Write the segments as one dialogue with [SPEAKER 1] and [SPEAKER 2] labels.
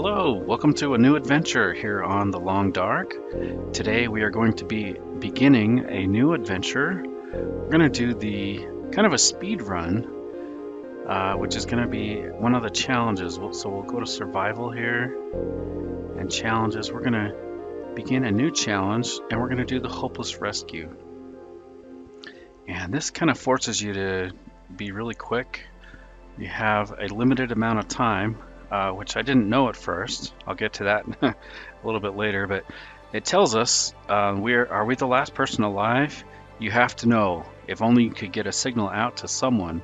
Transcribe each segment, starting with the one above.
[SPEAKER 1] Hello, welcome to a new adventure here on The Long Dark. Today we are going to be beginning a new adventure. We're going to do the kind of a speed run, which is going to be one of the challenges. So we'll go to survival here and challenges. We're going to begin a new challenge and we're going to do the hopeless rescue. And this kind of forces you to be really quick. You have a limited amount of time. Which I didn't know at first. I'll get to that a little bit later, but it tells us are we the last person alive? You have to know. If only you could get a signal out to someone.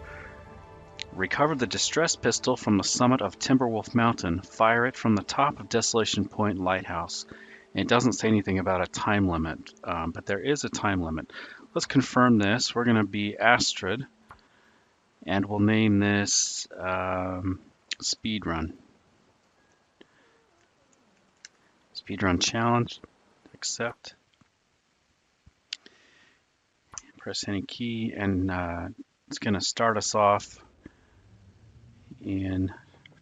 [SPEAKER 1] Recover the distress pistol from the summit of Timberwolf Mountain. Fire it from the top of Desolation Point Lighthouse. And it doesn't say anything about a time limit, but there is a time limit. Let's confirm this. We're going to be Astrid, and we'll name this speed run. Speedrun challenge. Accept. Press any key, and it's going to start us off in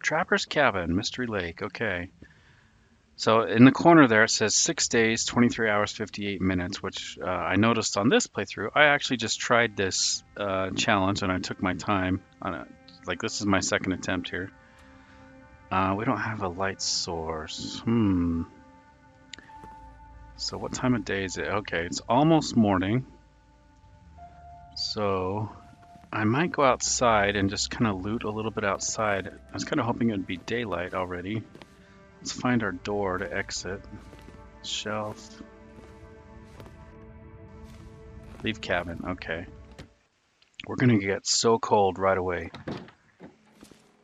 [SPEAKER 1] Trapper's Cabin, Mystery Lake. Okay. So in the corner there it says 6 days, 23 hours, 58 minutes, which I noticed on this playthrough. I actually just tried this challenge and I took my time on it. Like, this is my second attempt here. We don't have a light source. So what time of day is it? Okay, it's almost morning. So I might go outside and just kind of loot a little bit outside. I was kind of hoping it would be daylight already. Let's find our door to exit. Shelf. Leave cabin. Okay. We're going to get so cold right away.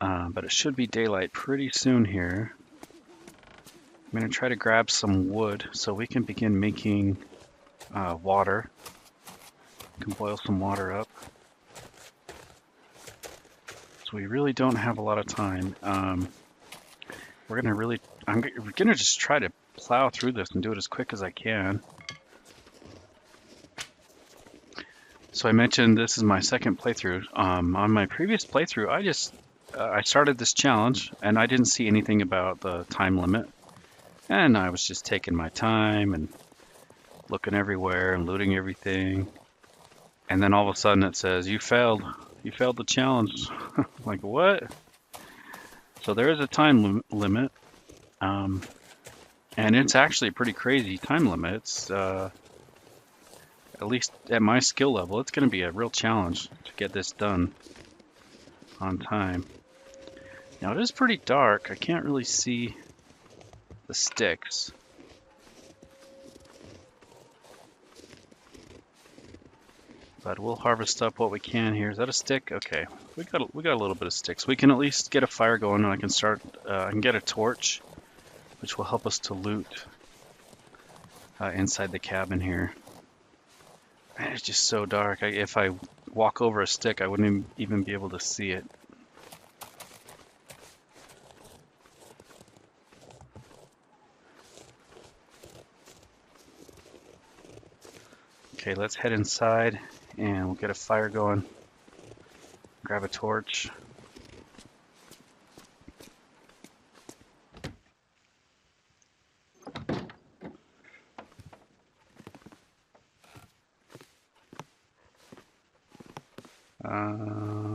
[SPEAKER 1] But it should be daylight pretty soon here. I'm going to try to grab some wood so we can begin making water. We can boil some water up. So we really don't have a lot of time. We're going to just try to plow through this and do it as quick as I can. So I mentioned this is my second playthrough. On my previous playthrough, I started this challenge and I didn't see anything about the time limit. And I was just taking my time and looking everywhere and looting everything. And then all of a sudden it says, you failed. You failed the challenge. Like, what? So there is a time limit. And it's actually a pretty crazy time limit. It's, at least at my skill level, it's going to be a real challenge to get this done on time. Now it is pretty dark. I can't really see the sticks. But we'll harvest up what we can here. Is that a stick? Okay, we got a little bit of sticks. We can at least get a fire going, and I can get a torch, which will help us to loot inside the cabin here. Man, it's just so dark. If I walk over a stick, I wouldn't even be able to see it. Okay, let's head inside and we'll get a fire going. Grab a torch.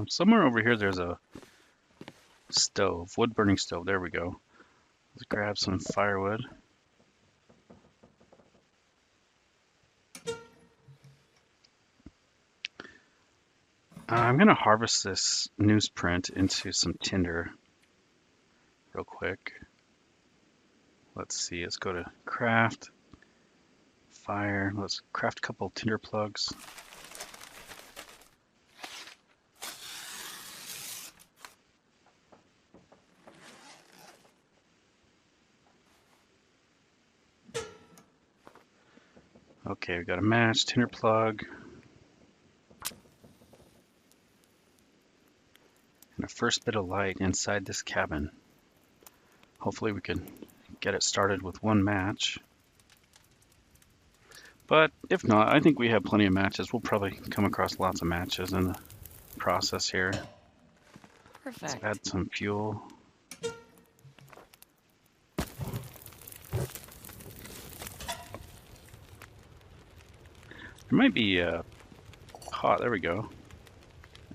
[SPEAKER 1] Somewhere over here there's a stove, wood burning stove. There we go. Let's grab some firewood. I'm going to harvest this newsprint into some tinder real quick. Let's see, let's go to craft, fire, let's craft a couple tinder plugs. Okay, we got a match, tinder plug. And a first bit of light inside this cabin. Hopefully we can get it started with one match. But if not, I think we have plenty of matches. We'll probably come across lots of matches in the process here.
[SPEAKER 2] Perfect.
[SPEAKER 1] Let's add some fuel. There might be a pot. There we go.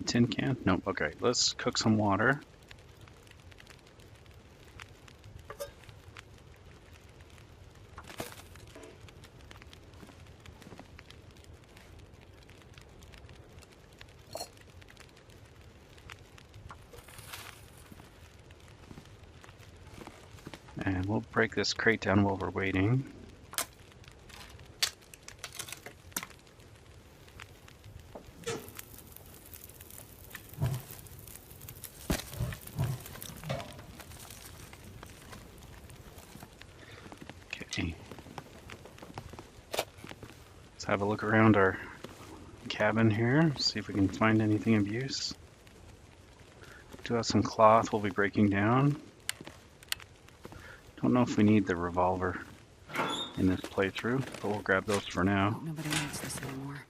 [SPEAKER 1] A tin can? Nope. Okay, let's cook some water. And we'll break this crate down while we're waiting. Okay. Let's have a look around our cabin here, see if we can find anything of use. Do have some cloth we'll be breaking down. Don't know if we need the revolver in this playthrough, but we'll grab those for now.
[SPEAKER 2] Nobody needs this anymore.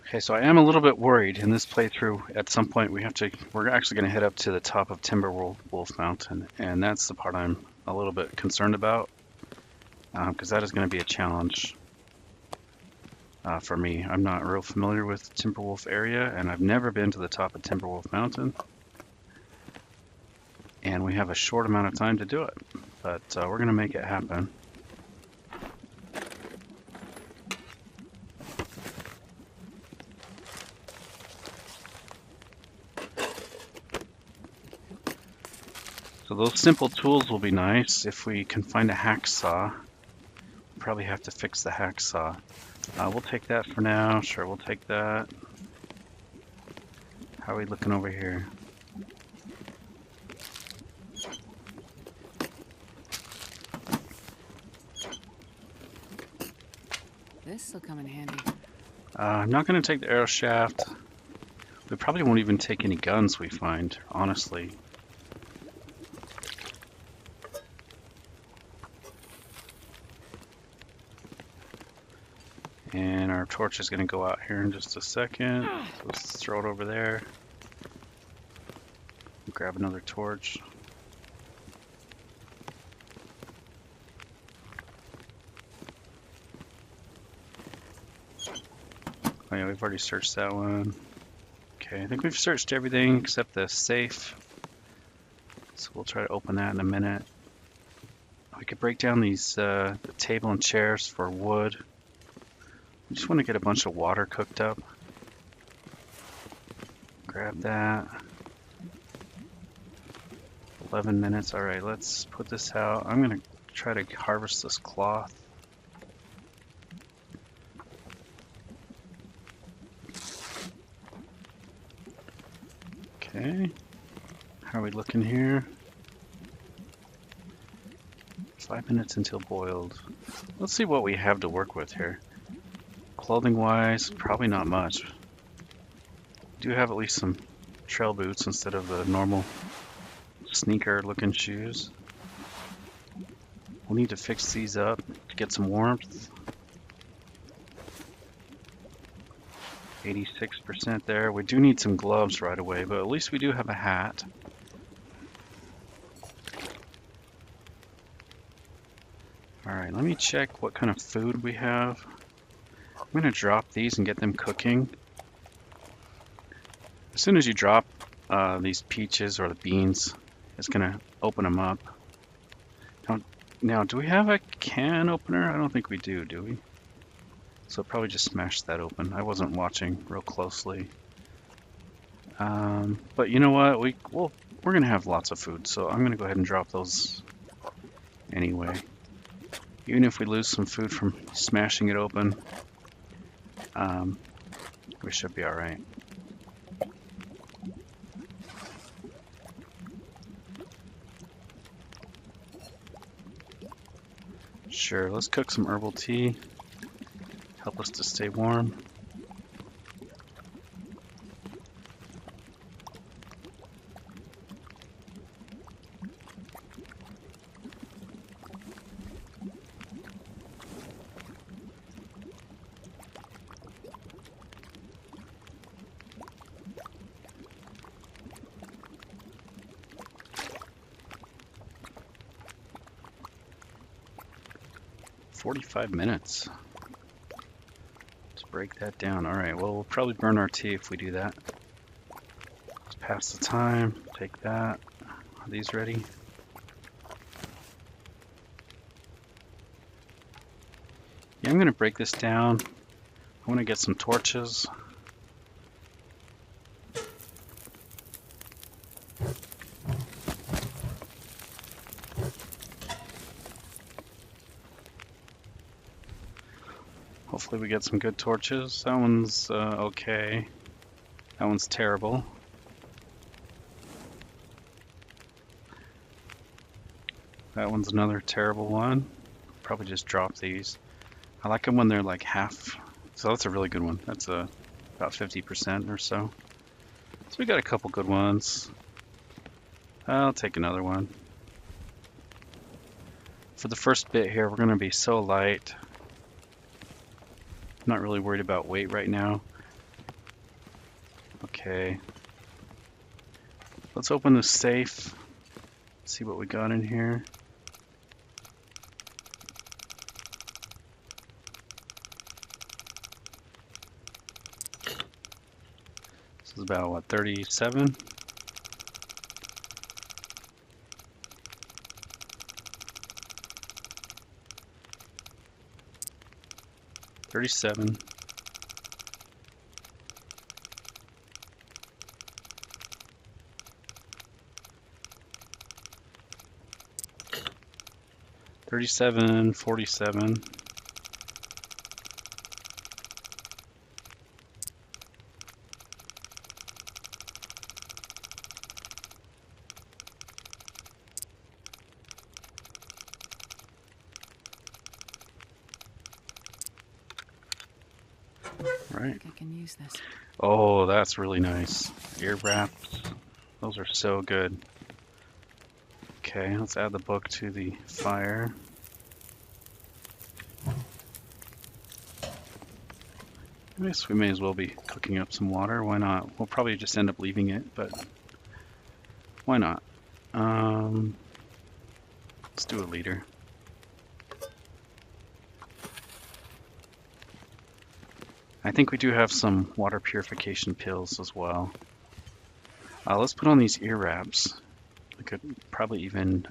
[SPEAKER 1] Okay, so I am a little bit worried in this playthrough. At some point, we're actually going to head up to the top of Timberwolf Mountain, and that's the part I'm a little bit concerned about, because that is going to be a challenge for me. I'm not real familiar with Timberwolf area, and I've never been to the top of Timberwolf Mountain, and we have a short amount of time to do it, but we're going to make it happen. So those simple tools will be nice. If we can find a hacksaw, we'll probably have to fix the hacksaw. We'll take that for now. Sure, we'll take that. How are we looking over here?
[SPEAKER 2] This'll come in handy.
[SPEAKER 1] I'm not going to take the arrow shaft. We probably won't even take any guns we find, honestly. And our torch is going to go out here in just a second. Let's throw it over there. Grab another torch. Oh yeah, we've already searched that one. Okay, I think we've searched everything except the safe. So we'll try to open that in a minute. We could break down these the table and chairs for wood. I just want to get a bunch of water cooked up. Grab that. 11 minutes. Alright, let's put this out. I'm going to try to harvest this cloth. Okay. How are we looking here? 5 minutes until boiled. Let's see what we have to work with here. Clothing wise, probably not much. Do have at least some trail boots instead of the normal sneaker looking shoes. We'll need to fix these up to get some warmth. 86% there. We do need some gloves right away, but at least we do have a hat. Alright, let me check what kind of food we have. I'm going to drop these and get them cooking. As soon as you drop these peaches or the beans, it's going to open them up. Now, do we have a can opener? I don't think we do we? So probably just smash that open. I wasn't watching real closely. But you know what? We're going to have lots of food, so I'm going to go ahead and drop those anyway. Even if we lose some food from smashing it open, we should be alright. Sure, let's cook some herbal tea. Help us to stay warm. 45 minutes. Let's break that down. Alright, well, we'll probably burn our tea if we do that. Let's pass the time. Take that. Are these ready? Yeah, I'm going to break this down. I want to get some torches. Hopefully we get some good torches. That one's okay. That one's terrible. That one's another terrible one. Probably just drop these. I like them when they're like half. So that's a really good one. That's about 50% or so. So we got a couple good ones. I'll take another one. For the first bit here, we're going to be so light. Not really worried about weight right now. Okay. Let's open the safe. See what we got in here. This is about what, 37? $37. $37, $47.
[SPEAKER 2] I think I can use this.
[SPEAKER 1] Oh, that's really nice. Ear wraps. Those are so good. Okay, let's add the book to the fire. I guess we may as well be cooking up some water. Why not? We'll probably just end up leaving it, but why not? Let's do a liter. I think we do have some water purification pills as well. Let's put on these ear wraps. We could probably even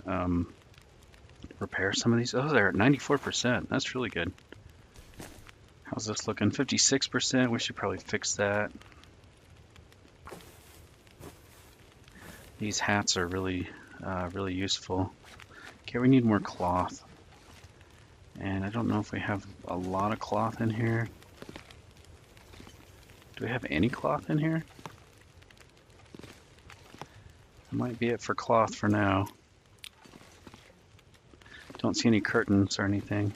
[SPEAKER 1] repair some of these. Oh, they're at 94%. That's really good. How's this looking? 56%. We should probably fix that. These hats are really, really useful. Okay, we need more cloth. And I don't know if we have a lot of cloth in here. Do we have any cloth in here? That might be it for cloth for now. Don't see any curtains or anything.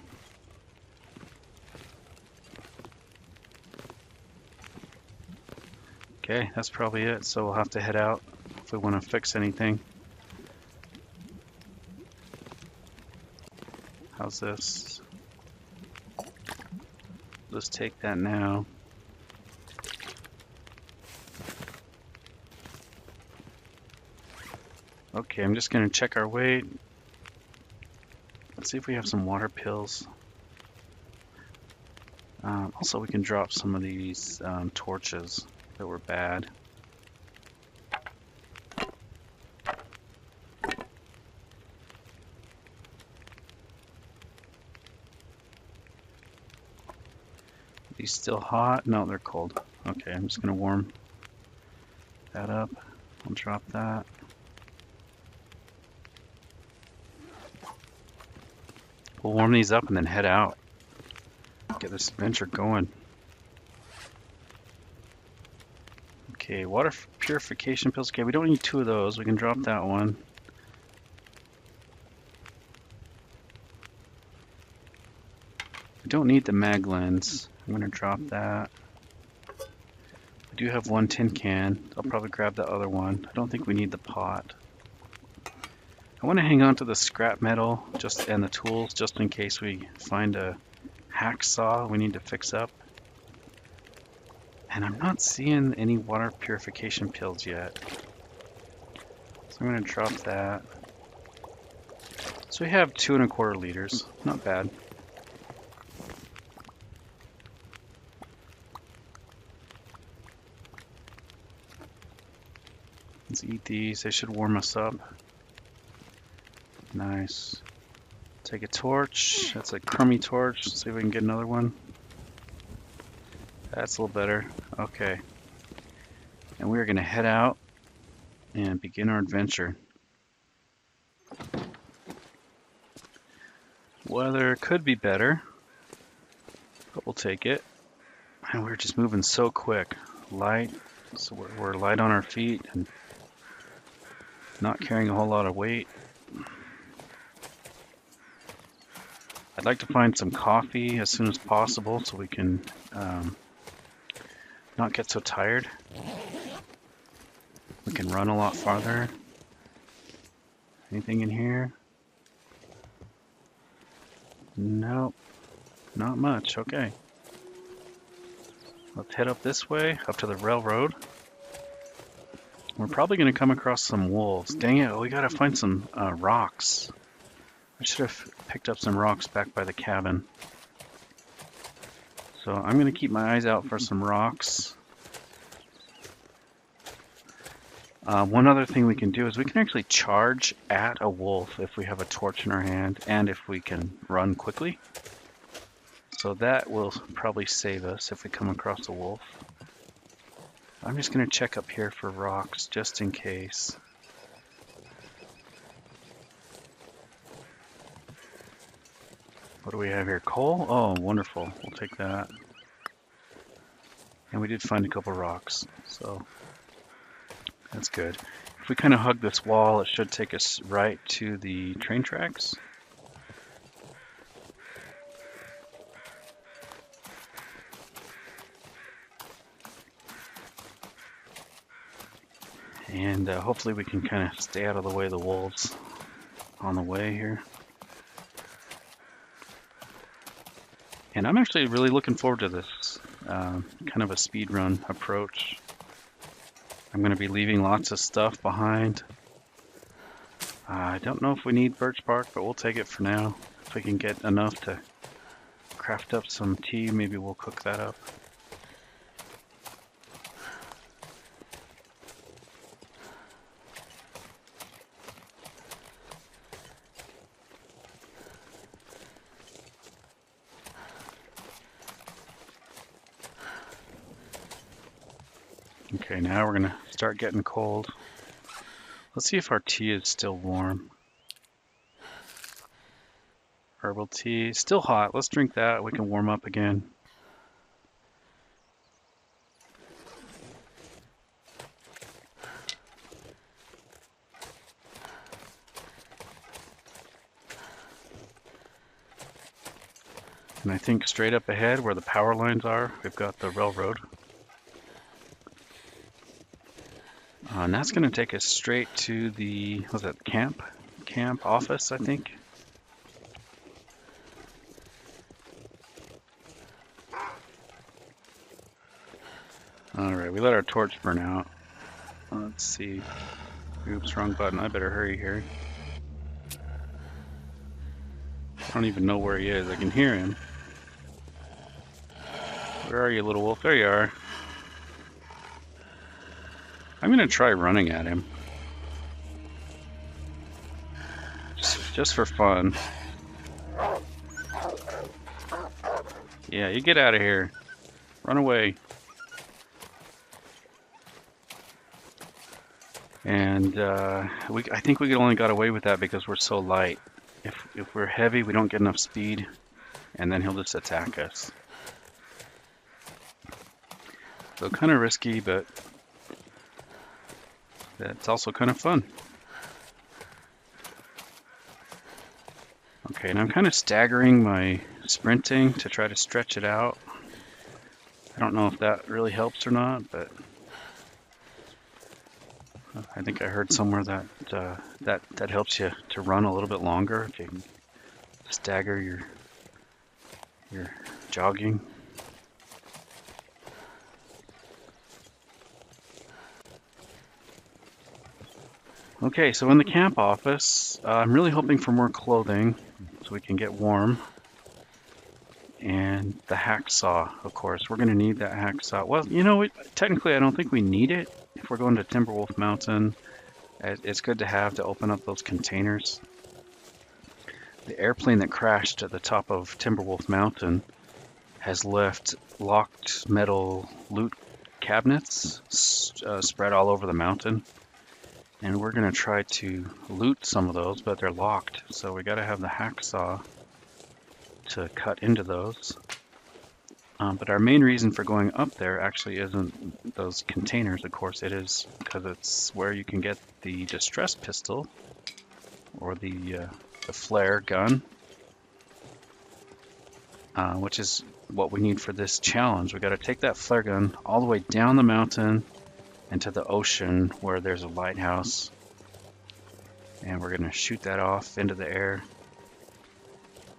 [SPEAKER 1] Okay, that's probably it. So we'll have to head out if we want to fix anything. How's this? Let's take that now. Okay, I'm just going to check our weight. Let's see if we have some water pills. Also, we can drop some of these torches that were bad. Are these still hot? No, they're cold. Okay, I'm just going to warm that up. I'll drop that. We'll warm these up and then head out. Get this adventure going. Okay, water purification pills. Okay, we don't need 2 of those. We can drop that one. We don't need the mag lens. I'm going to drop that. We do have 1 tin can. I'll probably grab the other one. I don't think we need the pot. I want to hang on to the scrap metal and the tools just in case we find a hacksaw we need to fix up. And I'm not seeing any water purification pills yet. So I'm going to drop that. So we have 2 1/4 liters. Not bad. Let's eat these. They should warm us up. Nice. Take a torch. That's a crummy torch. Let's see if we can get another one. That's a little better. Okay. And we're going to head out and begin our adventure. Weather could be better, but we'll take it. And we're just moving so quick. Light, so we're light on our feet and not carrying a whole lot of weight. I'd like to find some coffee as soon as possible so we can not get so tired. We can run a lot farther. Anything in here? Nope, not much. Okay. Let's head up this way, up to the railroad. We're probably going to come across some wolves. Dang it, we got to find some rocks. I should have picked up some rocks back by the cabin. So I'm going to keep my eyes out for some rocks. One other thing we can do is we can actually charge at a wolf if we have a torch in our hand and if we can run quickly. So that will probably save us if we come across a wolf. I'm just going to check up here for rocks just in case. What do we have here? Coal? Oh, wonderful. We'll take that. And we did find a couple rocks, so that's good. If we kind of hug this wall, it should take us right to the train tracks. And hopefully we can kind of stay out of the way of the wolves on the way here. And I'm actually really looking forward to this kind of a speed run approach. I'm going to be leaving lots of stuff behind. I don't know if we need birch bark, but we'll take it for now. If we can get enough to craft up some tea, maybe we'll cook that up. Okay, now we're gonna start getting cold. Let's see if our tea is still warm. Herbal tea, still hot. Let's drink that. We can warm up again. And I think straight up ahead where the power lines are, we've got the railroad. And that's going to take us straight to the, what's that, camp office, I think. Alright, we let our torch burn out. Let's see. Oops, wrong button. I better hurry here. I don't even know where he is. I can hear him. Where are you, little wolf? There you are. I'm going to try running at him. Just for fun. Yeah, you get out of here. Run away. And I think we only got away with that because we're so light. If we're heavy, we don't get enough speed, and then he'll just attack us. So kind of risky, but that's also kind of fun. Okay, and I'm kind of staggering my sprinting to try to stretch it out. I don't know if that really helps or not, but I think I heard somewhere that that helps you to run a little bit longer if you can stagger your jogging. Okay, so in the camp office, I'm really hoping for more clothing so we can get warm. And And the hacksaw, of course. We're going to need that hacksaw. Well, technically I don't think we need it if we're going to Timberwolf Mountain. It's good to have to open up those containers. The airplane that crashed at the top of Timberwolf Mountain has left locked metal loot cabinets spread all over the mountain. And we're going to try to loot some of those, but they're locked. So we got to have the hacksaw to cut into those. But our main reason for going up there actually isn't those containers, of course. It is because it's where you can get the distress pistol or the flare gun, which is what we need for this challenge. We got to take that flare gun all the way down the mountain into the ocean where there's a lighthouse, and we're going to shoot that off into the air.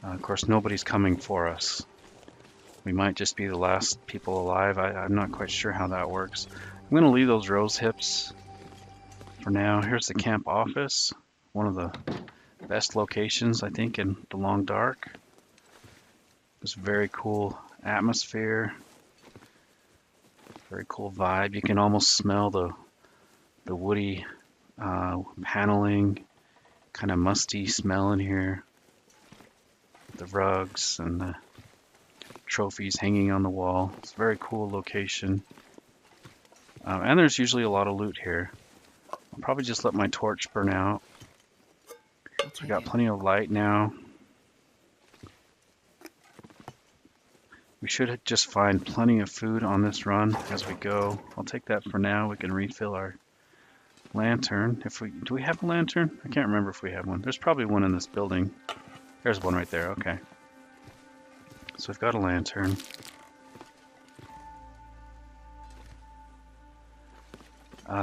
[SPEAKER 1] Of course, nobody's coming for us. We might just be the last people alive. I'm not quite sure how that works. I'm going to leave those rose hips for now. Here's the camp office, one of the best locations, I think, in the long dark. It's a very cool atmosphere, very cool vibe. You can almost smell the woody paneling, kind of musty smell in here. The rugs and the trophies hanging on the wall. It's a very cool location. And there's usually a lot of loot here. I'll probably just let my torch burn out. We got plenty of light now. We should just find plenty of food on this run as we go. I'll take that for now. We can refill our lantern. Do we have a lantern? I can't remember if we have one. There's probably one in this building. There's one right there. Okay. So we've got a lantern.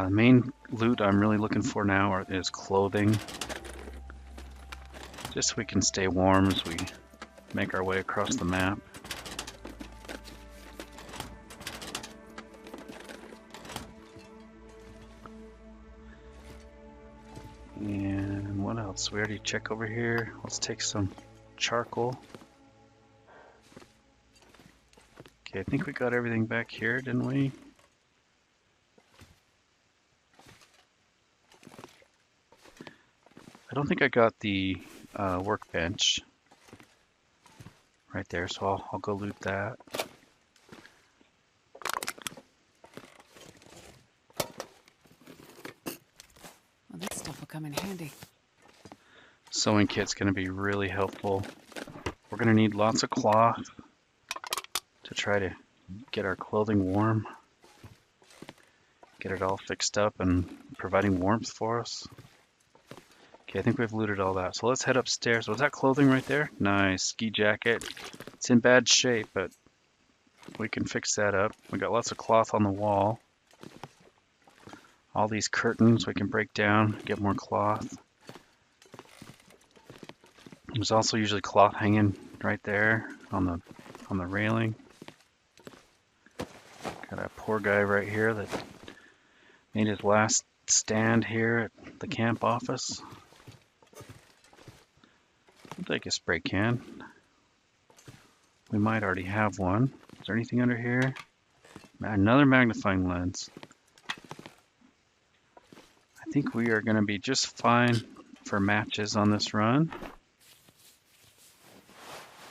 [SPEAKER 1] Main loot I'm really looking for now is clothing. Just so we can stay warm as we make our way across the map. And what else? We already checked over here. Let's take some charcoal. Okay, I think we got everything back here, didn't we? I don't think I got the workbench right there, so I'll go loot that.
[SPEAKER 2] Well, this stuff will come in handy.
[SPEAKER 1] Sewing kit's going to be really helpful. We're going to need lots of cloth to try to get our clothing warm. Get it all fixed up and providing warmth for us. Okay, I think we've looted all that. So let's head upstairs. Was that clothing right there? Nice. Ski jacket. It's in bad shape, but we can fix that up. We got lots of cloth on the wall. All these curtains we can break down, get more cloth. There's also usually cloth hanging right there on the railing. Got a poor guy right here that made his last stand here at the camp office. I'll take a spray can. We might already have one. Is there anything under here? Another magnifying lens. I think we are going to be just fine for matches on this run.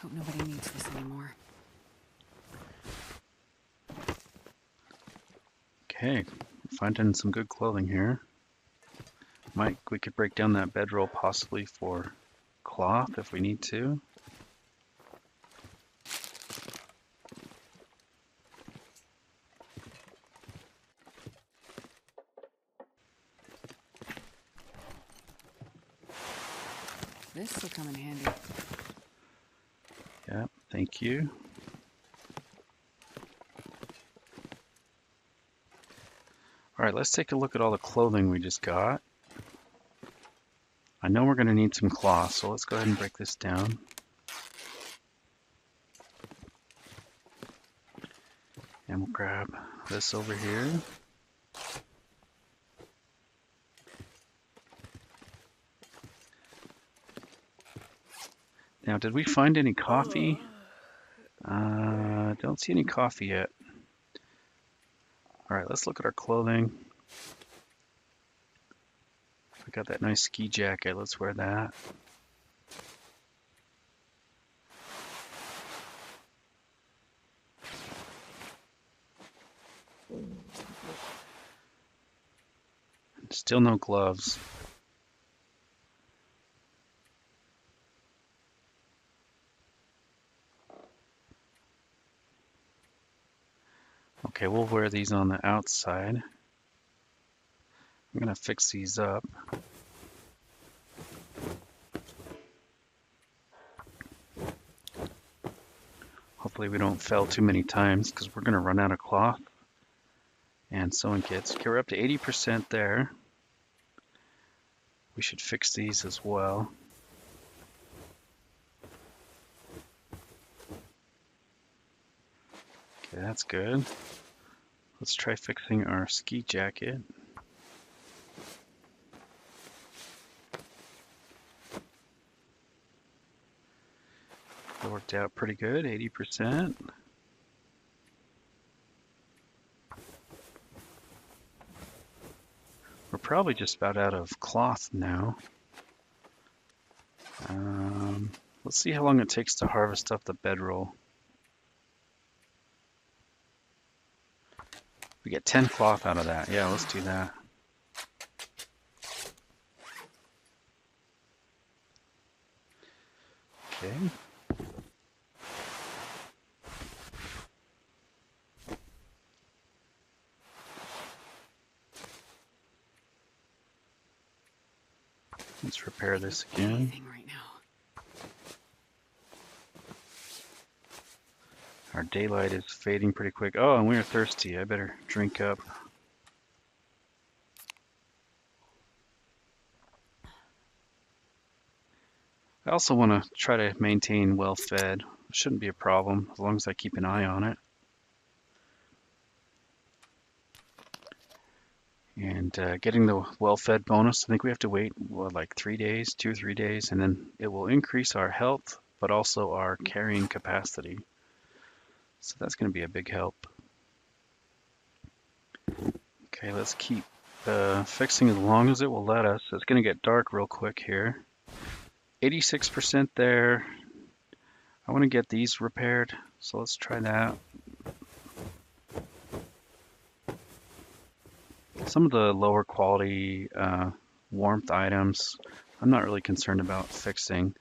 [SPEAKER 2] Hope nobody needs this anymore.
[SPEAKER 1] Okay, finding some good clothing here. We could break down that bedroll possibly for cloth if we need to.
[SPEAKER 2] This will come in handy.
[SPEAKER 1] Yeah, thank you. All right, let's take a look at all the clothing we just got. I know we're going to need some cloth, so let's go ahead and break this down. And we'll grab this over here. Now, did we find any coffee? Don't see any coffee yet. All right, let's look at our clothing. We got that nice ski jacket. Let's wear that. Still no gloves. Okay, we'll wear these on the outside. I'm gonna fix these up. Hopefully we don't fail too many times because we're gonna run out of cloth and sewing kits. Okay, we're up to 80% there. We should fix these as well. Okay, that's good. Let's try fixing our ski jacket. That worked out pretty good, 80%. We're probably just about out of cloth now. Let's see how long it takes to harvest up the bedroll. We get 10 cloth out of that. Yeah, let's do that. Okay. Let's repair this again.
[SPEAKER 2] Right now.
[SPEAKER 1] Our daylight is fading pretty quick. Oh, and we are thirsty. I better drink up. I also want to try to maintain well fed. It shouldn't be a problem as long as I keep an eye on it. And getting the well-fed bonus, I think we have to wait, like 3 days, 2 or 3 days, and then it will increase our health, but also our carrying capacity. So that's going to be a big help. Okay, let's keep fixing as long as it will let us. It's going to get dark real quick here. 86% there. I want to get these repaired, so let's try that. Some of the lower quality warmth items, I'm not really concerned about fixing.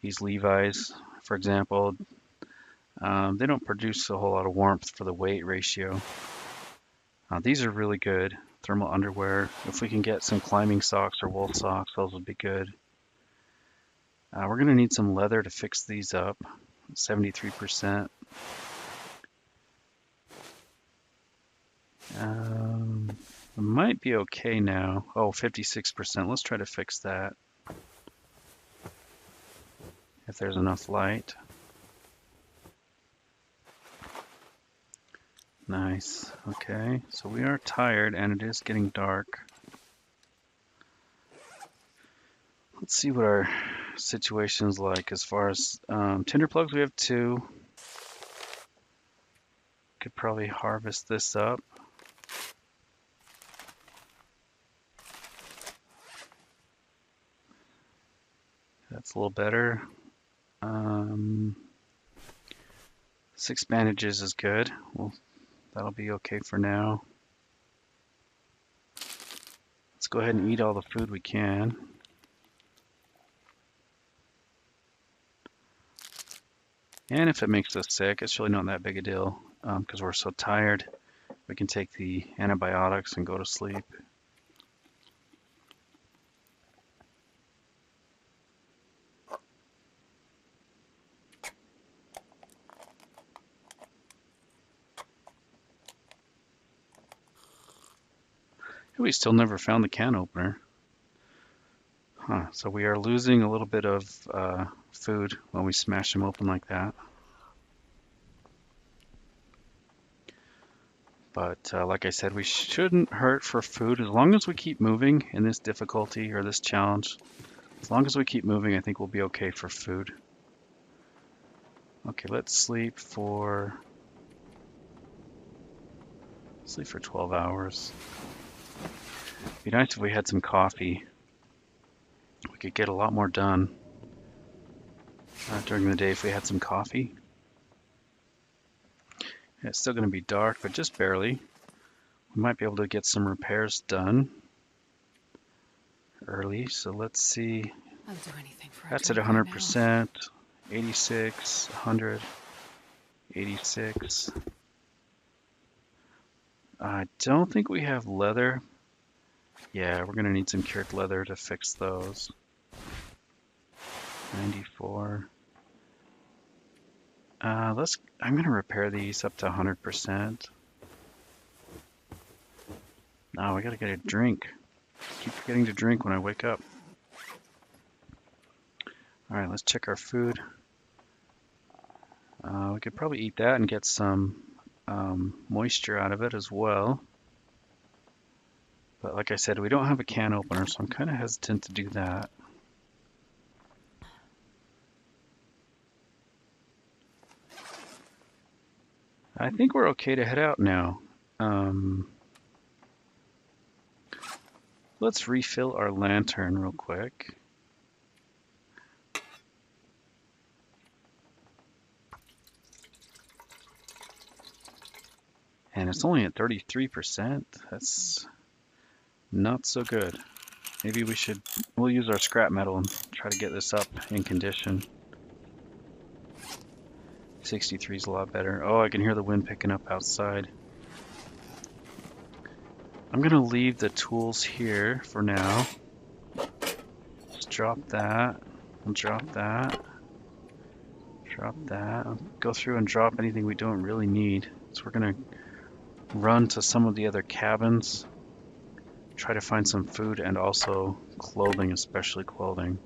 [SPEAKER 1] These Levi's, for example, they don't produce a whole lot of warmth for the weight ratio. These are really good, thermal underwear. If we can get some climbing socks or wool socks, those would be good. We're going to need some leather to fix these up, 73%. It might be okay now. Oh, 56%. Let's try to fix that. If there's enough light. Nice. Okay, so we are tired and it is getting dark. Let's see what our situation's like as far as tinder plugs. We have 2. Could probably harvest this up. That's a little better. 6 bandages is good. Well, that'll be okay for now. Let's go ahead and eat all the food we can. And if it makes us sick, it's really not that big a deal because we're so tired. We can take the antibiotics and go to sleep. We still never found the can opener. Huh, so we are losing a little bit of food when we smash them open like that. But like I said, we shouldn't hurt for food as long as we keep moving in this difficulty or this challenge. As long as we keep moving, I think we'll be okay for food. Okay, let's sleep for 12 hours. Be nice if we had some coffee. We could get a lot more done during the day if we had some coffee. Yeah, it's still going to be dark, but just barely. We might be able to get some repairs done early. So let's see.
[SPEAKER 2] I'll do anything for a
[SPEAKER 1] That's at
[SPEAKER 2] drink right now.
[SPEAKER 1] 100%. 86, 100, 86. I don't think we have leather. Yeah, we're going to need some cured leather to fix those. 94. I'm going to repair these up to 100%. No, we got to get a drink. Keep forgetting to drink when I wake up. All right, let's check our food. We could probably eat that and get some moisture out of it as well. But like I said, we don't have a can opener, so I'm kind of hesitant to do that. I think we're okay to head out now. Let's refill our lantern real quick. And it's only at 33%. That's not so good. Maybe we'll use our scrap metal and try to get this up in condition. 63 is a lot better. Oh, I can hear the wind picking up outside. I'm gonna leave the tools here for now. Just drop that. I'll drop that. Drop that. I'll go through and drop anything we don't really need. So we're gonna run to some of the other cabins. Try to find some food and also clothing, especially clothing.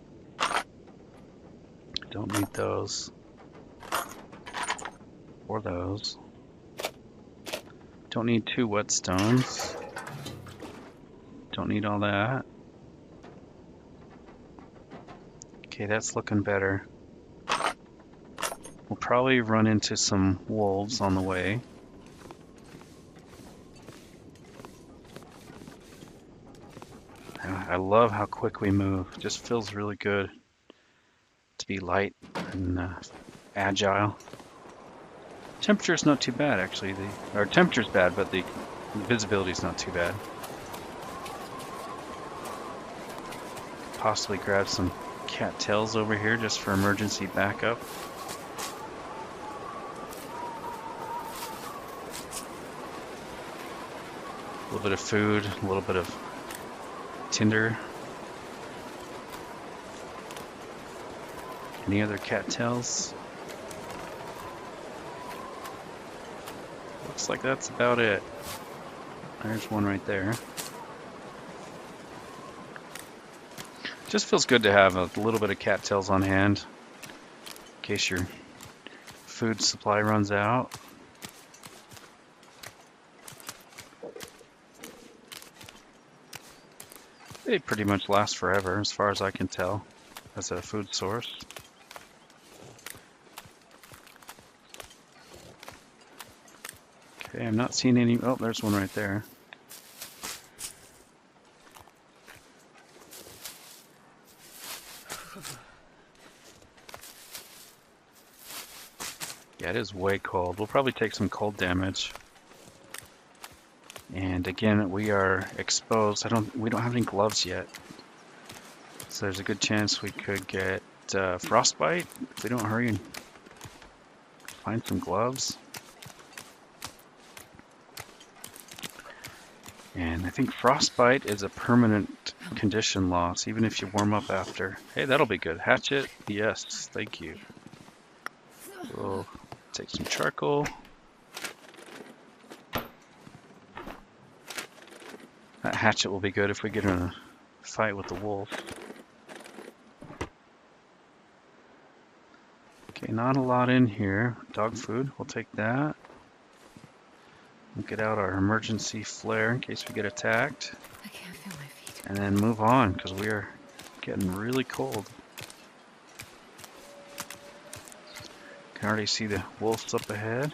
[SPEAKER 1] Don't need those. Or those. Don't need 2 whetstones. Don't need all that. Okay, that's looking better. We'll probably run into some wolves on the way. I love how quick we move. It just feels really good to be light and agile. Temperature's not too bad, actually. Our temperature's bad, but the visibility's not too bad. Possibly grab some cattails over here just for emergency backup. A little bit of food, a little bit of tinder. Any other cattails? Looks like that's about it. There's one right there. Just feels good to have a little bit of cattails on hand in case your food supply runs out. They pretty much last forever as far as I can tell as a food source. Okay, I'm not seeing any. Oh, there's one right there. Yeah, it is way cold. We'll probably take some cold damage. And again, we are exposed. We don't have any gloves yet. So there's a good chance we could get frostbite if we don't hurry and find some gloves. And I think frostbite is a permanent condition loss, even if you warm up after. Hey, that'll be good. Hatchet, yes, thank you. We'll take some charcoal. That hatchet will be good if we get in a fight with the wolf. Okay, not a lot in here. Dog food, we'll take that. We'll get out our emergency flare in case we get attacked.
[SPEAKER 2] I can't feel my feet.
[SPEAKER 1] And then move on, because we are getting really cold. Can already see the wolves up ahead.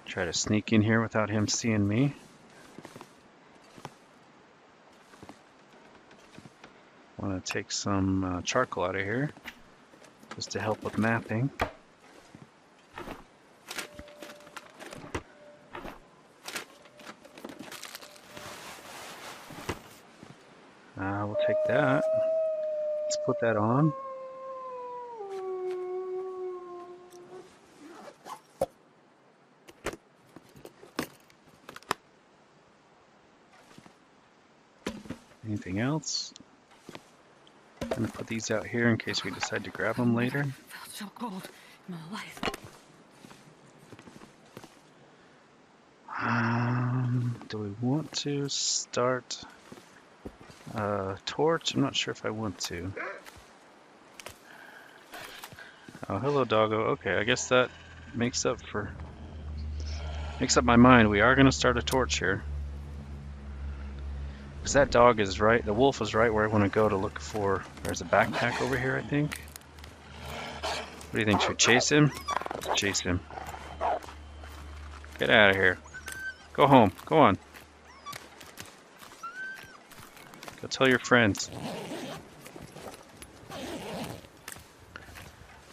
[SPEAKER 1] Try to sneak in here without him seeing me. Want to take some charcoal out of here just to help with mapping. We'll take that. Let's put that on. Anything else? I'm gonna put these out here in case we decide to grab them later.
[SPEAKER 2] Felt so cold in my life.
[SPEAKER 1] Do we want to start a torch? I'm not sure if I want to. Oh, hello, doggo. Okay, I guess that makes up my mind. We are gonna start a torch here. Because that dog is right, the wolf is right where I want to go to look for. There's a backpack over here, I think. What do you think? Should we chase him? Let's chase him. Get out of here. Go home. Go on. Go tell your friends.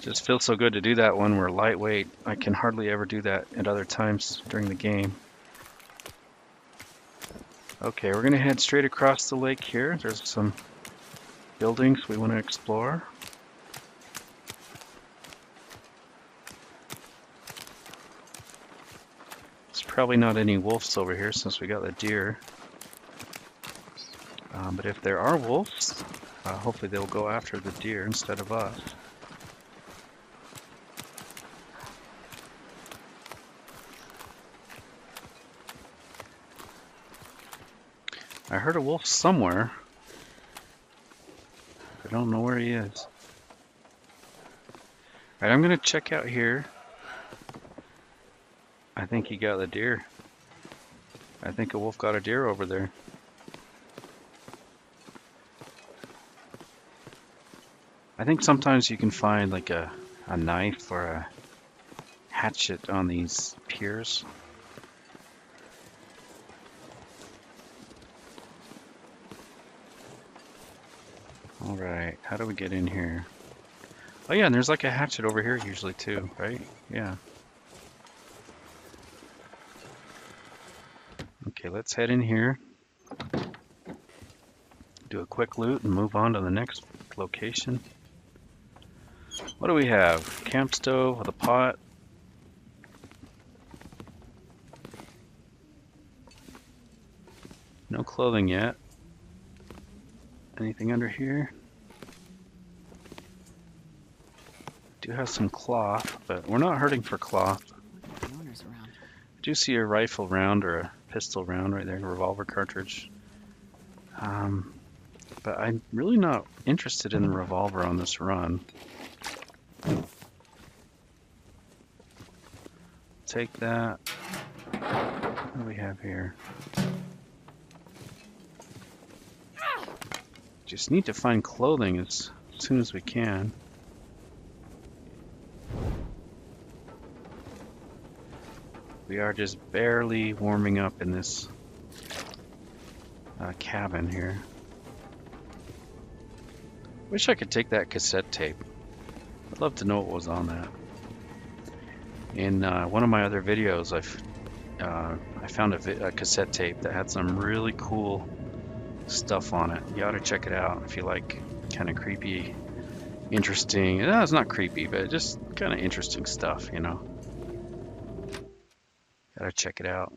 [SPEAKER 1] Just feels so good to do that when we're lightweight. I can hardly ever do that at other times during the game. Okay, we're gonna head straight across the lake here. There's some buildings we want to explore. There's probably not any wolves over here since we got the deer. But if there are wolves, hopefully they'll go after the deer instead of us. I heard a wolf somewhere. I don't know where he is. Alright, I'm gonna check out here. I think he got the deer. I think a wolf got a deer over there. I think sometimes you can find like a knife or a hatchet on these piers. Alright, how do we get in here? Oh yeah, and there's like a hatchet over here usually too, right? Yeah. Okay, let's head in here. Do a quick loot and move on to the next location. What do we have? Camp stove with a pot. No clothing yet. Anything under here? Do have some cloth, but we're not hurting for cloth. I do see a rifle round or a pistol round right there, a revolver cartridge. But I'm really not interested in the revolver on this run. Take that. What do we have here? Just need to find clothing as soon as we can. We are just barely warming up in this cabin here. Wish I could take that cassette tape. I'd love to know what was on that. In one of my other videos, I found a cassette tape that had some really cool stuff on it. You ought to check it out if you like kind of creepy, interesting. No, it's not creepy, but just kind of interesting stuff, you know. Gotta check it out.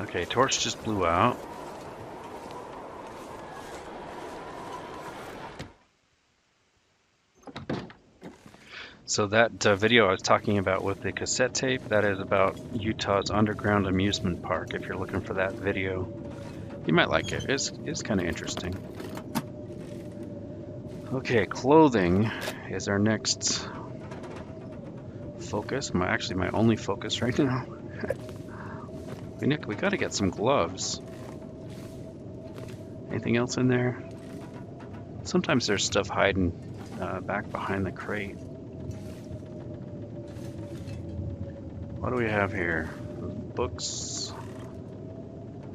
[SPEAKER 1] Okay, torch just blew out. So that video I was talking about with the cassette tape, that is about Utah's underground amusement park. If you're looking for that video, you might like it. It's kind of interesting. Okay, clothing is our next focus. Actually my only focus right now. Hey, Nick, we gotta get some gloves. Anything else in there? Sometimes there's stuff hiding back behind the crate. What do we have here? Books.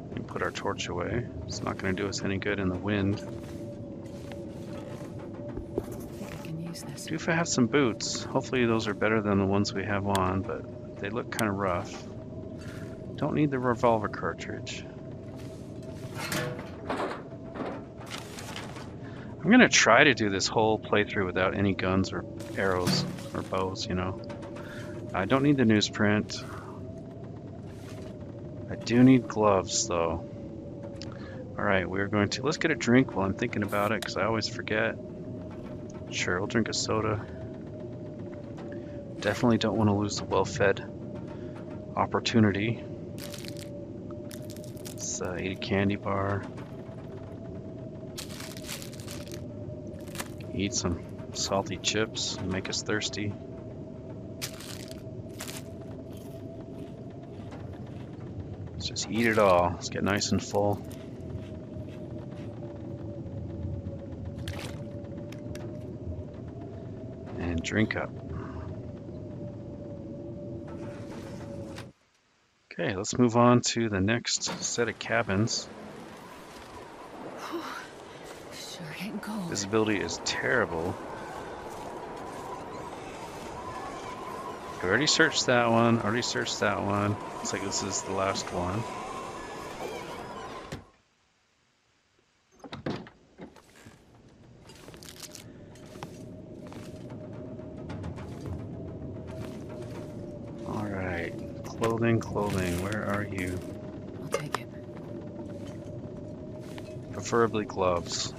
[SPEAKER 1] We can put our torch away. It's not going to do us any good in the wind.
[SPEAKER 2] I can use this.
[SPEAKER 1] Do have some boots. Hopefully those are better than the ones we have on, but they look kind of rough. Don't need the revolver cartridge. I'm going to try to do this whole playthrough without any guns or arrows or bows, you know. I don't need the newsprint. I do need gloves, though. Alright, we're going to... Let's get a drink while I'm thinking about it, because I always forget. Sure, we'll drink a soda. Definitely don't want to lose the well-fed opportunity. Let's eat a candy bar. Eat some salty chips and make us thirsty. Let's just eat it all. Let's get nice and full. And drink up. Okay, let's move on to the next set of cabins.
[SPEAKER 2] Sure getting cold.
[SPEAKER 1] Visibility is terrible. We already searched that one, already searched that one. Looks like this is the last one. Alright, clothing, where are you?
[SPEAKER 2] I'll take it.
[SPEAKER 1] Preferably gloves.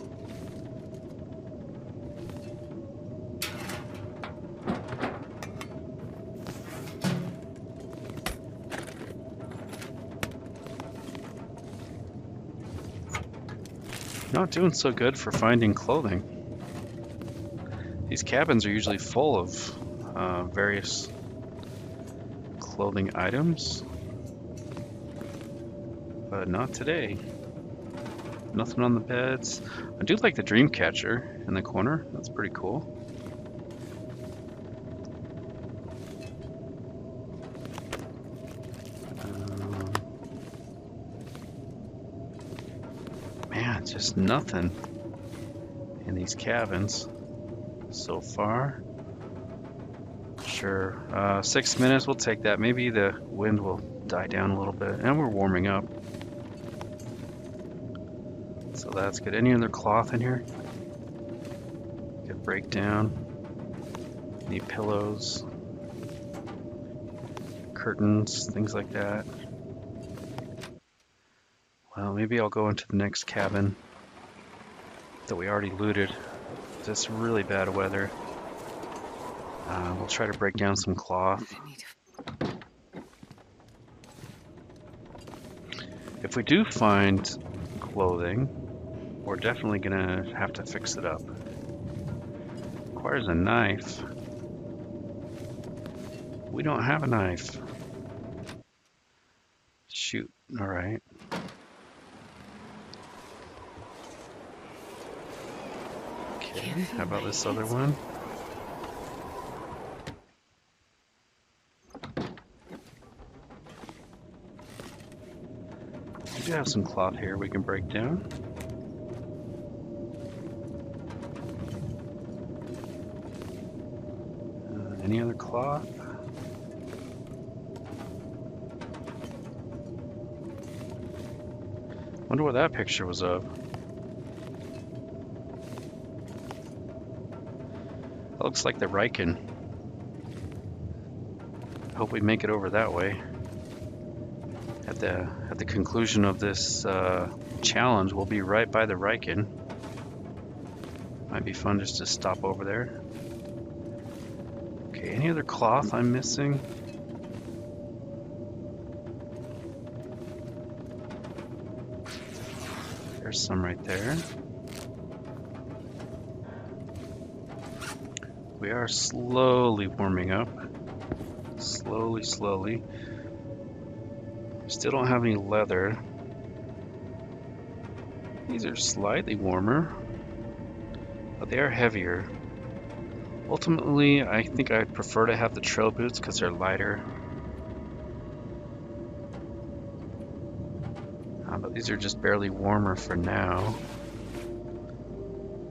[SPEAKER 1] Not doing so good for finding clothing. These cabins are usually full of various clothing items, but not today. Nothing on the beds. I do like the dream catcher in the corner. That's pretty cool. Man, just nothing in these cabins so far. Sure, 6 minutes, we'll take that. Maybe the wind will die down a little bit, and we're warming up. So that's good. Any other cloth in here? Good breakdown. Need pillows, curtains, things like that. Well, maybe I'll go into the next cabin that we already looted. It's really bad weather. We'll try to break down some cloth. If we do find clothing, we're definitely gonna have to fix it up. Requires a knife. We don't have a knife. Shoot, alright. Okay, how about this other one? We do have some cloth here we can break down. Any other cloth? Wonder what that picture was of. That looks like the Riken. Hope we make it over that way. At the conclusion of this challenge, we'll be right by the Riken. Might be fun just to stop over there. Okay, any other cloth I'm missing? There's some right there. We are slowly warming up. Slowly, slowly. Still don't have any leather. These are slightly warmer, but they are heavier. Ultimately, I think I'd prefer to have the trail boots because they're lighter. But these are just barely warmer for now.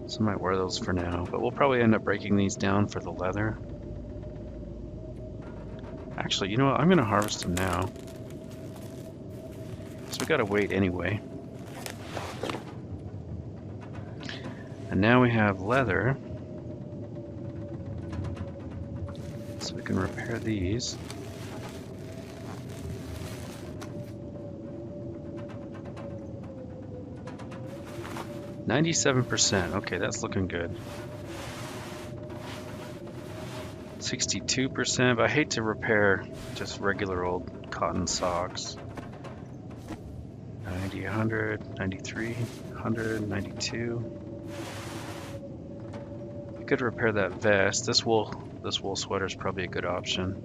[SPEAKER 1] So I might wear those for now, but we'll probably end up breaking these down for the leather. Actually, you know what? I'm going to harvest them now. So we got to wait anyway. And now we have leather. So we can repair these. %. Okay, that's looking good. 62%, but I hate to repair just regular old cotton socks. 90, 100, 93, 100, 92. I could repair that vest. This wool sweater is probably a good option.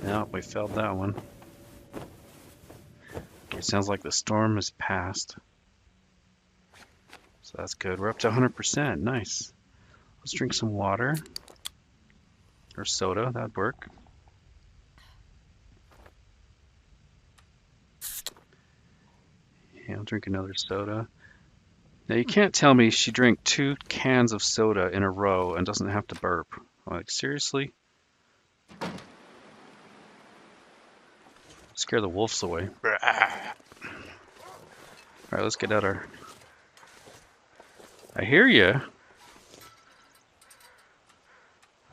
[SPEAKER 1] No, we failed that one. Okay, sounds like the storm is past. So that's good. We're up to 100%. Nice. Let's drink some water. Or soda, that'd work. Yeah, I'll drink another soda. Now you can't tell me she drank 2 cans of soda in a row and doesn't have to burp. Like, seriously? Scare the wolves away. Alright, let's get out our... I hear ya.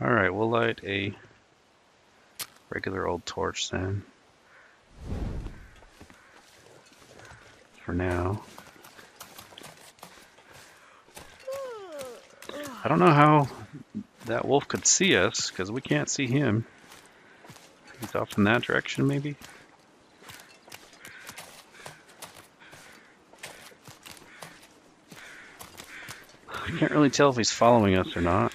[SPEAKER 1] Alright, we'll light a regular old torch then. For now. I don't know how that wolf could see us, because we can't see him. He's off in that direction, maybe? I can't really tell if he's following us or not.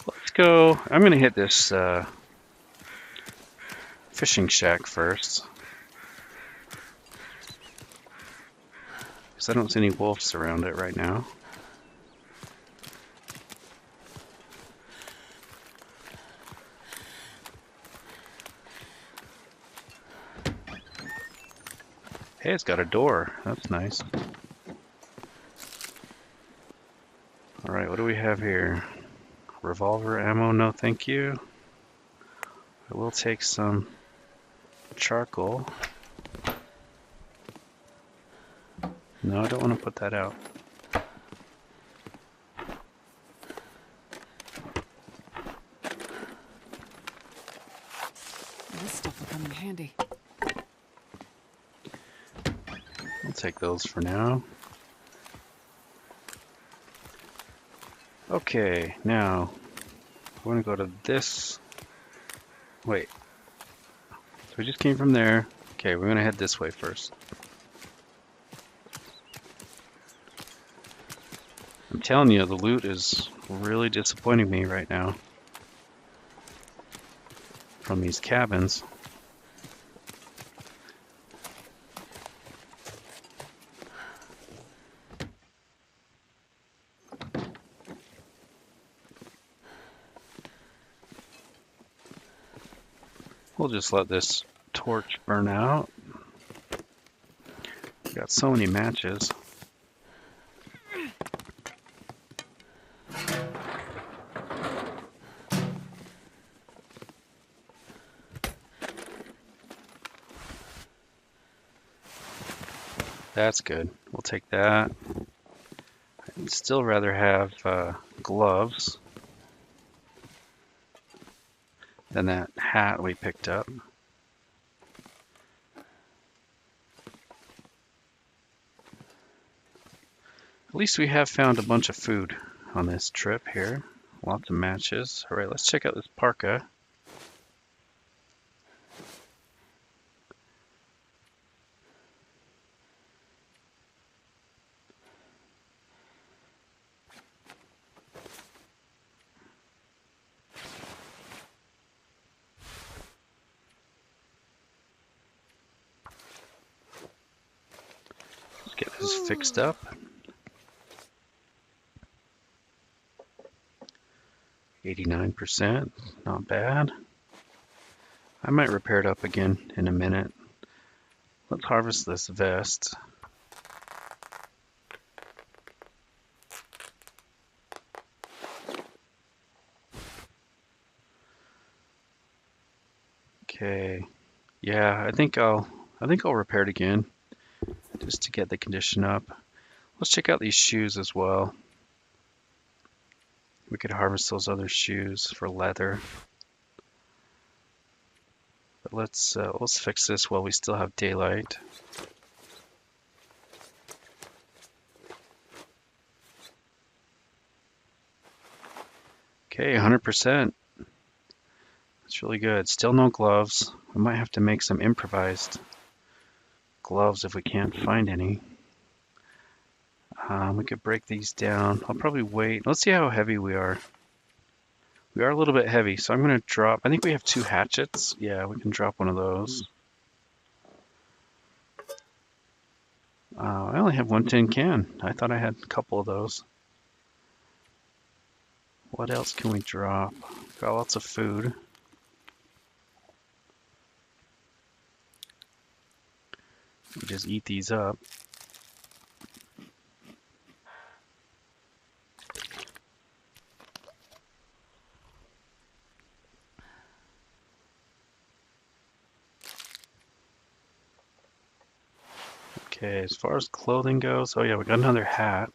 [SPEAKER 1] Let's go. I'm going to hit this fishing shack first. Because I don't see any wolves around it right now. Hey, it's got a door. That's nice. Alright, what do we have here? Revolver ammo, no thank you. I will take some charcoal. No, I don't want to put that out.
[SPEAKER 2] This stuff will come in handy.
[SPEAKER 1] I'll take those for now. Okay, now we're going to go to this. Wait. So we just came from there. Okay, we're going to head this way first. I'm telling you, the loot is really disappointing me right now. From these cabins. We'll just let this torch burn out. We got so many matches. That's good. We'll take that. I'd still rather have gloves than that hat we picked up. At least we have found a bunch of food on this trip here. Lots of matches. Alright, let's check out this parka. is fixed up. %, not bad. I might repair it up again in a minute. Let's harvest this vest. Okay. Yeah, I think I'll repair it again just to get the condition up. Let's check out these shoes as well. We could harvest those other shoes for leather. But let's fix this while we still have daylight. Okay, 100%. That's really good. Still no gloves. We might have to make some improvised gloves if we can't find any. We could break these down. I'll probably wait. Let's see how heavy we are. We are a little bit heavy, so I'm going to drop. I think we have 2 hatchets. Yeah, we can drop one of those. I only have 1 tin can. I thought I had a couple of those. What else can we drop? Got lots of food. We just eat these up. Okay, as far as clothing goes, oh yeah, we got another hat.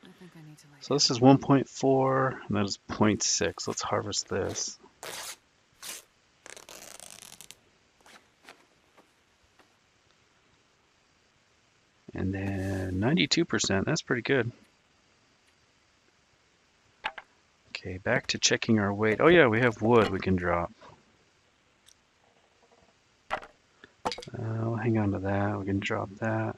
[SPEAKER 2] I think I need to
[SPEAKER 1] So this is 1.4, and that is 0.6. Let's harvest this. And then 92%, that's pretty good. Okay, back to checking our weight. Oh yeah, we have wood we can drop. We'll hang on to that, we can drop that.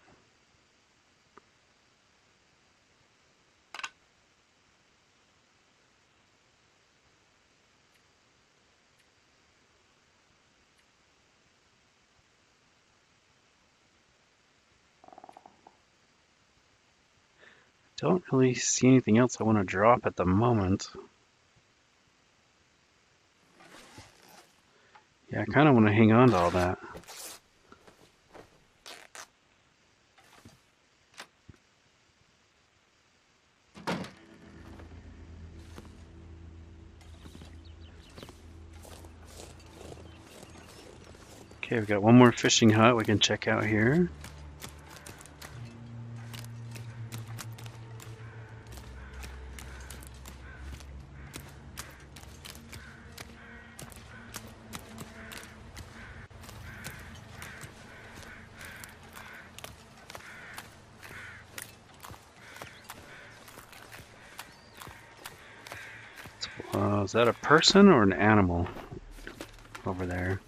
[SPEAKER 1] Don't really see anything else I want to drop at the moment. Yeah, I kind of want to hang on to all that. Okay, we've got one more fishing hut we can check out here. Is that a person or an animal over there?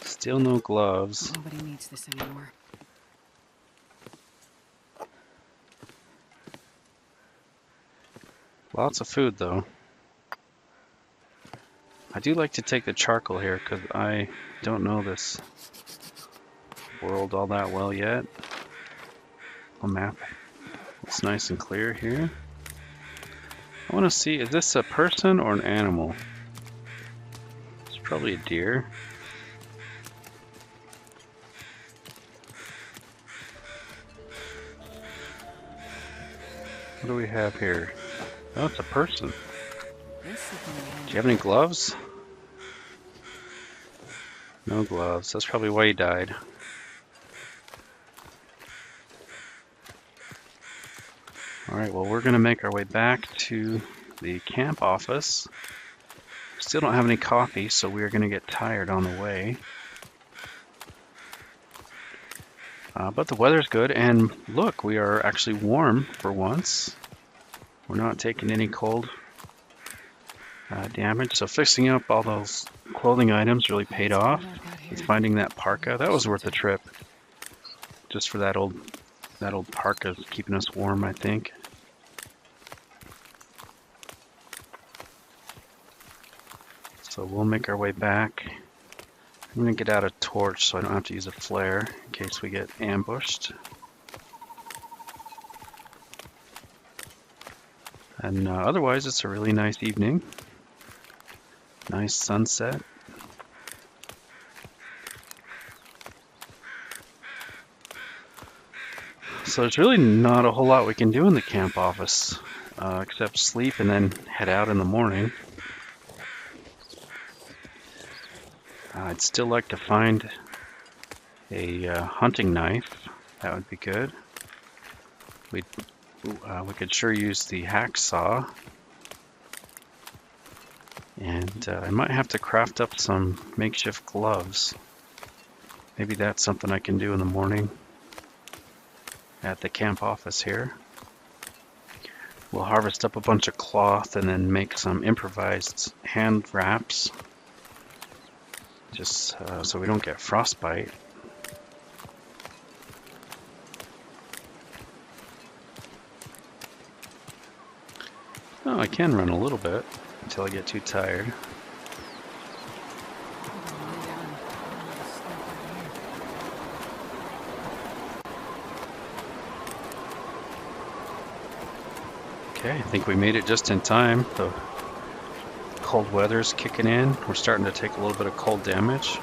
[SPEAKER 1] Still no gloves.
[SPEAKER 2] Nobody needs this anymore.
[SPEAKER 1] Lots of food though. I do like to take the charcoal here because I don't know this world all that well yet. A map looks nice and clear here. I want to see, is this a person or an animal? It's probably a deer. What do we have here? Oh, it's a person. Do you have any gloves? No gloves. That's probably why he died. Alright, well, we're going to make our way back to the camp office. Still don't have any coffee, so we are going to get tired on the way. But the weather's good, and look, we are actually warm for once. We're not taking any cold damage, so fixing up all those clothing items really paid off. It's finding that parka. That was worth the trip. Just for that old parka keeping us warm, I think. So we'll make our way back. I'm gonna get out a torch so I don't have to use a flare in case we get ambushed. And otherwise, it's a really nice evening. Nice sunset. So there's really not a whole lot we can do in the camp office, except sleep and then head out in the morning. I'd still like to find a hunting knife. That would be good. We could sure use the hacksaw. And I might have to craft up some makeshift gloves. Maybe that's something I can do in the morning at the camp office here. We'll harvest up a bunch of cloth and then make some improvised hand wraps, just so we don't get frostbite. Oh, I can run a little bit until I get too tired. Okay, I think we made it just in time. The cold weather's kicking in. We're starting to take a little bit of cold damage.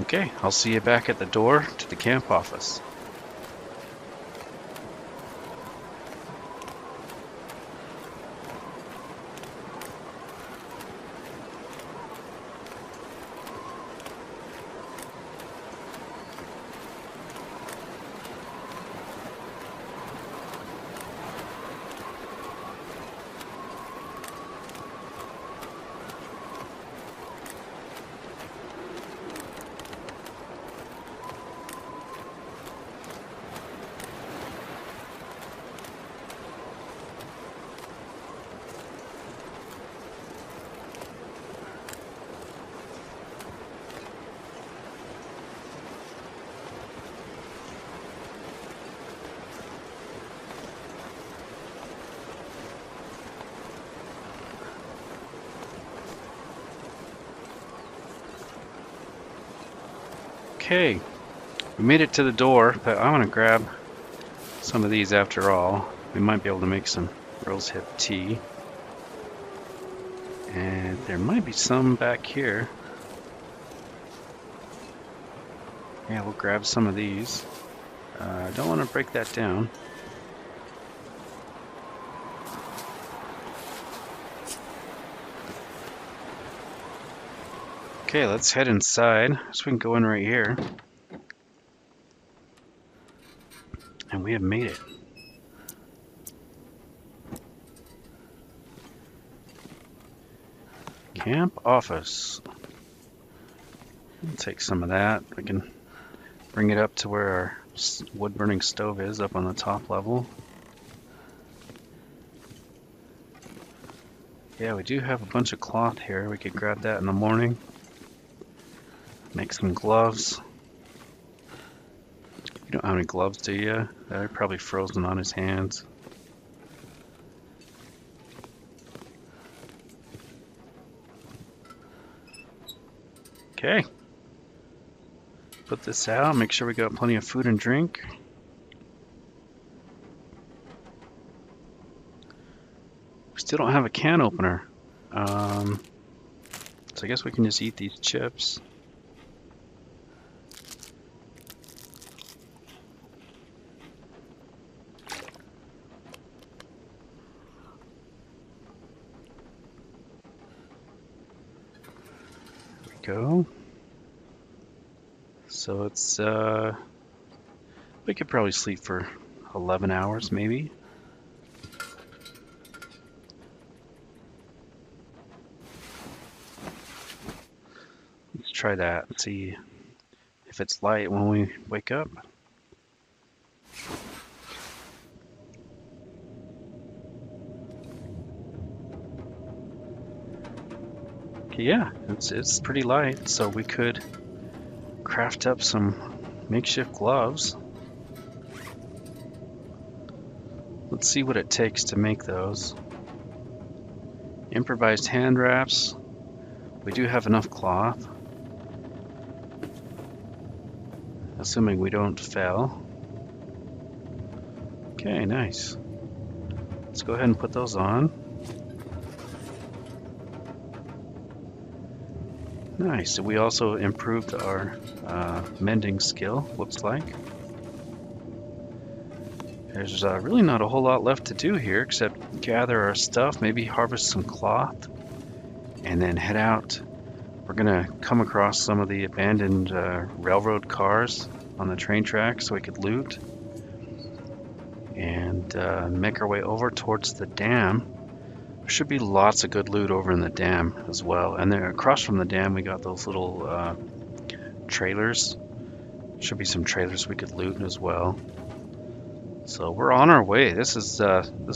[SPEAKER 1] Okay, I'll see you back at the door to the camp office. Okay, we made it to the door, but I want to grab some of these after all. We might be able to make some rose hip tea. And there might be some back here. Yeah, we'll grab some of these. I don't want to break that down. Okay, let's head inside. So we can go in right here. And we have made it. Camp office. We'll take some of that. We can bring it up to where our wood burning stove is, up on the top level. Yeah, we do have a bunch of cloth here. We could grab that in the morning. Make some gloves. You don't have any gloves, do you? They're probably frozen on his hands. Okay. Put this out, make sure we got plenty of food and drink. We still don't have a can opener. So I guess we can just eat these chips. Go. So it's we could probably sleep for 11 hours maybe. Let's try that and see if it's light when we wake up. Yeah, it's pretty light, so we could craft up some makeshift gloves. Let's see what it takes to make those. Improvised hand wraps. We do have enough cloth. Assuming we don't fail. Okay, nice. Let's go ahead and put those on. Nice. We also improved our mending skill, looks like. There's really not a whole lot left to do here except gather our stuff, maybe harvest some cloth, and then head out. We're gonna come across some of the abandoned railroad cars on the train track so we could loot, and make our way over towards the dam. There should be lots of good loot over in the dam as well. And then across from the dam we got those little trailers. Should be some trailers we could loot as well. So we're on our way. This is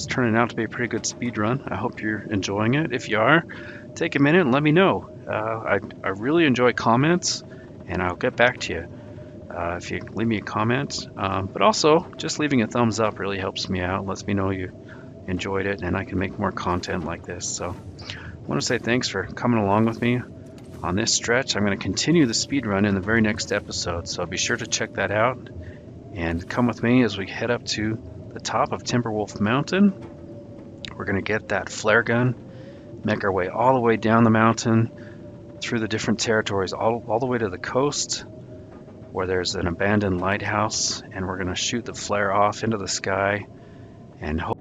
[SPEAKER 1] turning out to be a pretty good speed run. I hope you're enjoying it. If you are, take a minute and let me know. I really enjoy comments, and I'll get back to you if you leave me a comment. But also, just leaving a thumbs up really helps me out. Lets me know you enjoyed it, and I can make more content like this. So I want to say thanks for coming along with me on this stretch. I'm going to continue the speed run in the very next episode, so be sure to check that out. And come with me as we head up to the top of Timberwolf Mountain. We're going to get that flare gun, make our way all the way down the mountain, through the different territories, all the way to the coast, where there's an abandoned lighthouse, and we're going to shoot the flare off into the sky, and hope